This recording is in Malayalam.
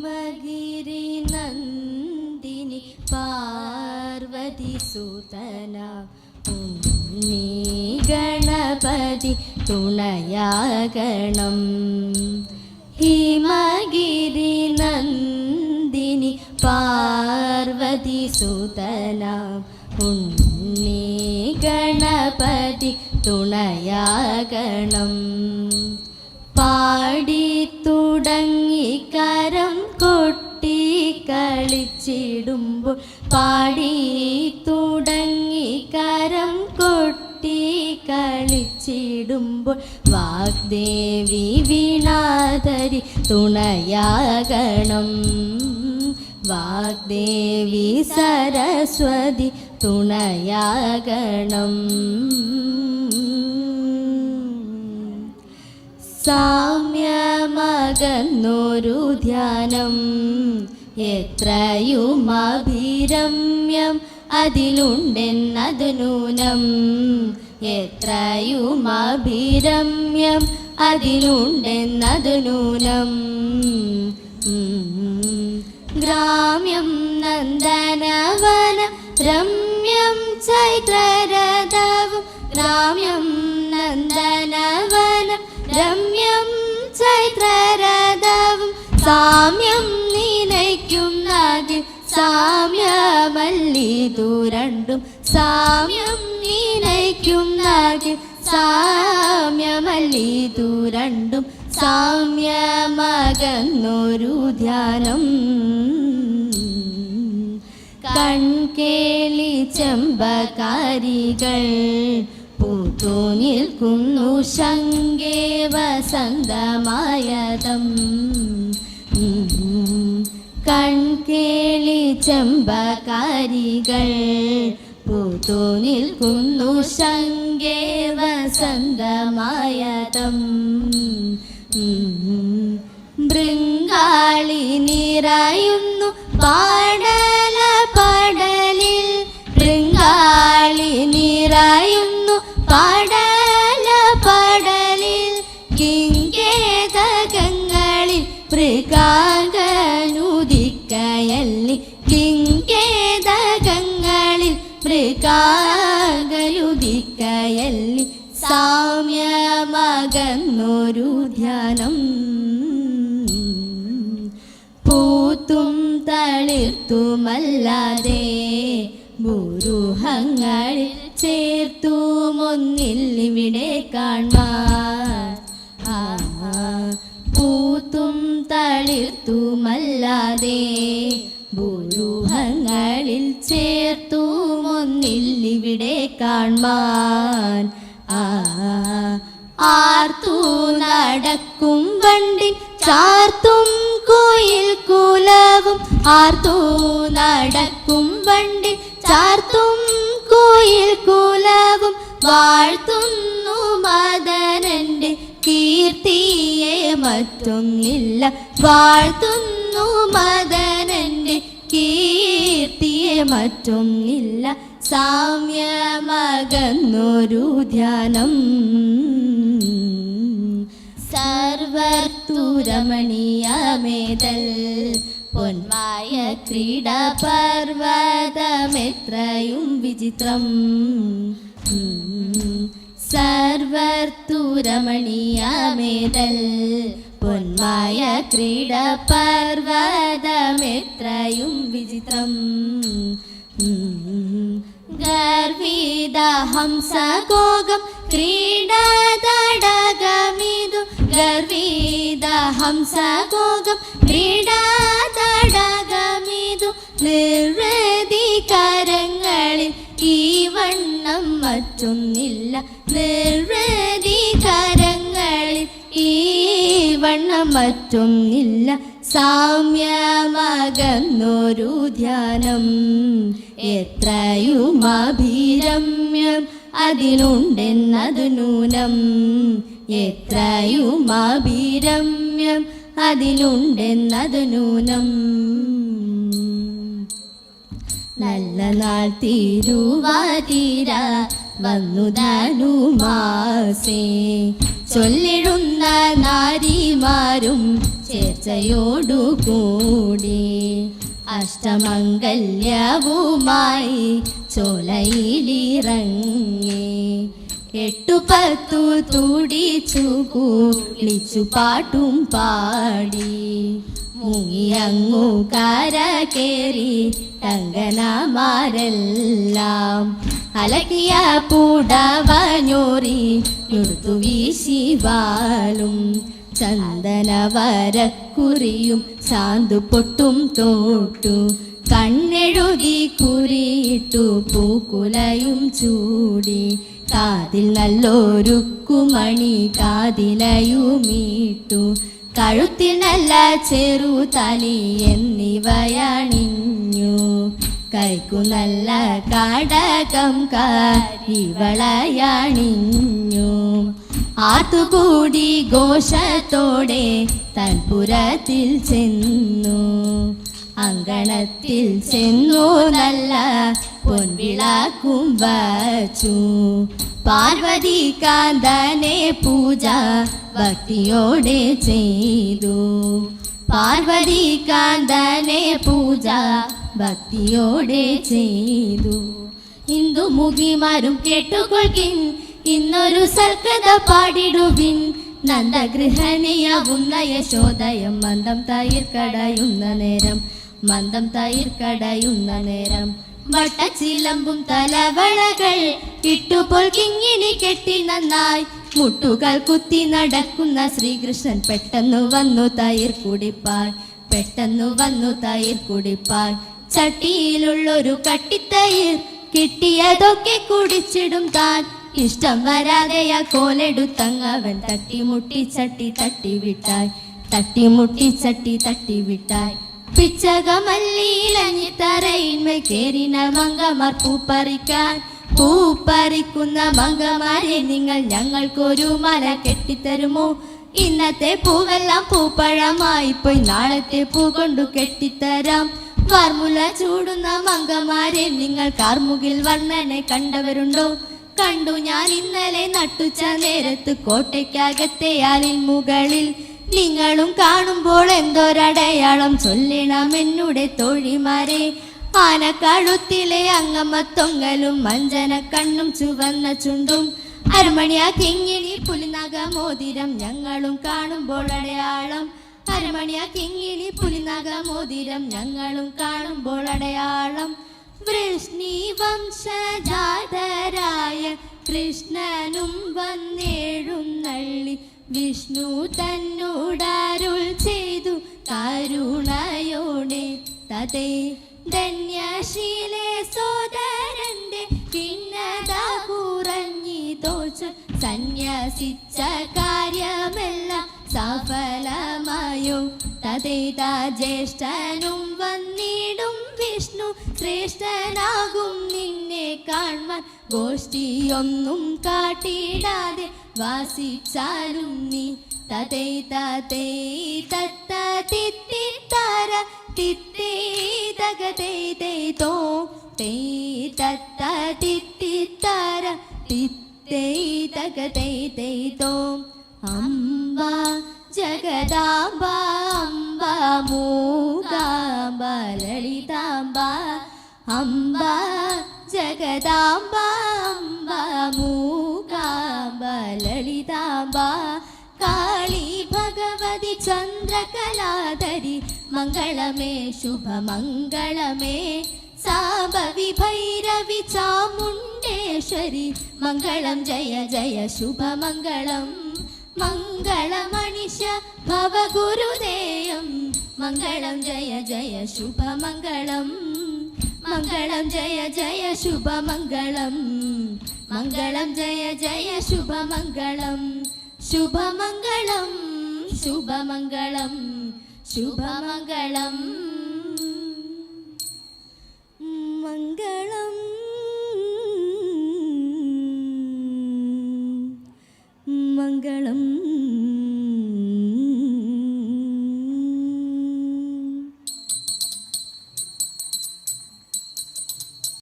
ഹിമഗിരി നന്ദിനി പാർവതി സുതന ഉണ്ണി ഗണപതി തുണയാകണം. ഹിമഗിരി നന്ദിനി പാർവതി സുതന ഉണ്ണി ഗണപതി തുണയാകണം. പാടി തുടങ്ങി കരം കൊട്ടി കളിച്ചിടുമ്പോൾ പാടി തുടങ്ങി കരം കൊട്ടി കളിച്ചിടുമ്പോൾ വാഗ്ദേവി വീണാധരി തുണയാകണം. വാഗ്ദേവി സരസ്വതി തുണയാകണം. സാമ്യമകന്നൊരു ധ്യാനം എത്രയും അഭിരമ്യം അതിലുണ്ടെന്നത് നൂനം. എത്രയും അഭിരമ്യം അതിലുണ്ടെന്നത് നൂനം. ഗ്രാമ്യം നന്ദനവനം രമ്യം ചൈത്രരഥവും. ഗ്രാമ്യം നന്ദനവനം രമ്യം ചൈത്രരഥവും. സാമ്യം നിനയ്ക്കുന്നതിൽ സാമ്യമല്ലിതു രണ്ടും. സാമ്യം നിനയ്ക്കുന്നതിൽ സാമ്യമല്ലിതു രണ്ടും. സാമ്യമകന്നൊരു ധ്യാനം കൺകേളി ചെമ്പകാരികൾ പൂത്തു നിൽക്കുന്നു ശങ്കേ വസന്തമായതം. കൺകേളി ചെമ്പകാരികൾ പൂത്തു നിൽക്കുന്നു ശങ്കേ വസന്തമായതം. ബൃങ്കാളി നിറയുന്നു പാടല പടലിൽ. ബൃങ്കാളി നിറയുന്നു പാടല പടലിൽ. കിങ്കേതകങ്ങളിൽ മൃഗാംഗനുദിക്കയല്ലി. കിങ്കേതകങ്ങളിൽ മൃഗാംഗനുദിക്കയല്ലി. സാമ്യമകന്നൊരു ധ്യാനം പൂത്തും തളിർത്തുമല്ലാതെ ഭൂരുഹങ്ങളിൽ ചേർത്തുമൊന്നില്ലിവിടെ കാൺമാൻ. പൂത്തും തളിർത്തുമല്ലാതെ ഭൂരുഹങ്ങളിൽ ചേർത്തുമൊന്നില്ലിവിടെ കാൺമാൻ. ആർത്തു നടക്കും വണ്ടി ചാർത്തും കോയിൽ കുലവും. ആർത്തു നടക്കും വണ്ടി ചാർത്തും കോയിൽ കുലവും. വാഴ്ത്തുന്നു മദനന്റെ കീർത്തിയെ മറ്റൊന്നില്ല. വാഴ്ത്തുന്നു മദനന്റെ കീർത്തിയെ മറ്റൊന്നില്ല. സാമ്യമകന്നൊരു ധ്യാനം സർവത്തുരമണീയമേതൽ പൊന്മായ ക്രീഡാ പർവ്വതമെത്രയും വിചിത്രം. സർവത്തുരമണീയമേതൽ പൊന്മായ ക്രീഡാ പർവ്വതമെത്രയും വിചിത്രം. ഗർവിത ഹംസഗോഗം ക്രീഡാതടകമിതു. ഗർവിത ഹംസഗോഗം ക്രീഡാതടകമിതു. നിർവൃതി കരങ്ങളിൽ ഈ വണ്ണം മറ്റൊന്നില്ല. നിർവൃതി കരങ്ങളിൽ ഈ വണ്ണം മറ്റൊന്നില്ല. സാമ്യമകന്നൊരു ധ്യാനം എത്രയും അഭിരമ്യം അതിലുണ്ടെന്നത് നൂനം. എത്രയും അഭിരമ്യം അതിലുണ്ടെന്നത് നൂനം. നല്ല നാൾ തിരുവാതിര വന്നു ധനുമാസേ ചൊല്ലിടുന്ന നാരിമാരും ചേർച്ചയോടുകൂടി അഷ്ടമംഗല്യവുമായി ചോലയിലിറങ്ങി 8-10 തുടിച്ചു കുളിച്ചു പാട്ടും പാടി മുങ്ങിയങ്ങു കര കേറി ടങ്കനമാരെല്ലാം അലക്കിയ പൂടവഞ്ഞോറി എടുത്തു വീശി വാളും ചന്ദനവരക്കുറിയും സാന്തു പൊട്ടും തോട്ടു കണ്ണെഴുതി കുറിയിട്ടു പൂക്കുലയും ചൂടി കാതിൽ നല്ലൊരുക്കുമണി കാതിലയുമീട്ടു കഴുത്തിൽ നല്ല ചെറുതലി എന്നിവയണിഞ്ഞു കൈക്കു നല്ല കടകം കരിവളയണിഞ്ഞു ആത്തുകൂടി ഘോഷത്തോടെ തൻപുരത്തിൽ ചെന്നു അങ്കണത്തിൽ ചെന്നു നല്ല പൊൻവിളക്കും വച്ചു പാർവതി കാന്തനെ പൂജ ഭക്തിയോടെ ചെയ്തു പാർവതി കാന്തനെ പൂജ ഭക്തിയോടെ ചെയ്തു ഹിന്ദുമുഖിമാരും കേട്ടുകൊള്ളിൻ ഇന്നൊരു സൽക്കഥ പാടിടുവിൻ നന്ദഗൃഹണിയാവുന്ന യശോദയം മന്ദം തയിർക്കടയുന്ന നേരം വട്ടച്ചിലമ്പും തലവളകൾ ഇട്ടുപോൽ കിങ്ങിണി കെട്ടി നന്നായി മുട്ടുകൾ കുത്തി നടക്കുന്ന ശ്രീകൃഷ്ണൻ പെട്ടെന്നു വന്നു തയിർ കുടിപ്പായി ചട്ടിയിലുള്ളൊരു കട്ടിത്തയിർ കിട്ടിയതൊക്കെ കുടിച്ചിടും താൻ ഇഷ്ടം വരാതെയ കോലെടുത്തങ്ങവൻ തട്ടിമുട്ടി ചട്ടി വിട്ടായി പിച്ചകമല്ലിയിലഞ്ഞി തറയിന്മേൽ കേറിന മങ്കമാർ പൂപ്പറിക്കുന്ന മങ്കമാരെ നിങ്ങൾ ഞങ്ങൾക്കൊരു മല കെട്ടിത്തരുമോ ഇന്നത്തെ പൂവെല്ലാം പൂപ്പഴമായി പോയി നാളത്തെ പൂ കൊണ്ടു കെട്ടിത്തരാം വാർമുല ചൂടുന്ന മങ്കമാരെ നിങ്ങൾ കാർമുകിൽ വർണ്ണനെ കണ്ടവരുണ്ടോ കണ്ടു ഞാൻ ഇന്നലെ നട്ടുച്ച നേരത്ത് കോട്ടയ്ക്കകത്തെ ആലിൻ മുകളിൽ നിങ്ങളും കാണുമ്പോൾ എന്തോരടയാളം ചൊല്ലണം എന്നുടെ തോഴിമാരെ ആനക്കഴുത്തിലെ അങ്കമ്മത്തൊങ്ങലും മഞ്ചന കണ്ണും ചുവന്ന ചുണ്ടും അരമണിയ കിങ്ങിണി പുലിനകമോതിരം ഞങ്ങളും കാണുമ്പോൾ അടയാളം അരമണിയ കിങ്ങിണി പുലിനകമോതിരം ഞങ്ങളും കാണുമ്പോൾ അടയാളം വൃഷ്ണി വംശജാതരായ കൃഷ്ണനും വന്നേഴുന്നള്ളി വിഷ്ണു തന്നോടരുൾ ചെയ്തു കരുണയോടെ തതേ ധന്യശീലേ സോദരന്റെ ഭിന്നത കുറഞ്ഞിതോച്ച് സന്യസിച്ച കാര്യമെല്ലാം സഫലമായോ തതേതാ ജ്യേഷ്ഠനും വന്നിടും വിഷ്ണു ശ്രേഷ്ഠനാകും നിന്നെ കാണാൻ ഗോഷ്ഠിയൊന്നും കാട്ടിടാതെ വാസിച്ചാലും നീ തതേ തത്ത തിത്തിത്താര തിത്തേ തകതേ തോ തേ തത്ത തിത്തിത്താര തിത്തേ തകതേ തോ അംബ ജഗദാംബ അംബ മൂകാംബ ലളിതാംബ അംബ ജഗദാംബ അംബ മൂകാംബ ലളിതാംബ കാളി ഭഗവതി ചന്ദ്രകലാധരി മംഗളമേ ശുഭമംഗളമേ സാംബവി ഭൈരവി ചാമുണ്ടേശ്വരി മംഗളം ജയ ജയ ശുഭമംഗളം മംഗളമണിഷ ഭവഗുരുദേയം മംഗളം ജയ ജയ ശുഭമംഗളം മംഗളം ജയ ജയ ശുഭമംഗളം മംഗളം ജയ ജയ ശുഭമംഗളം ശുഭമംഗളം ശുഭമംഗളം ശുഭമംഗളം മംഗളം മംഗളം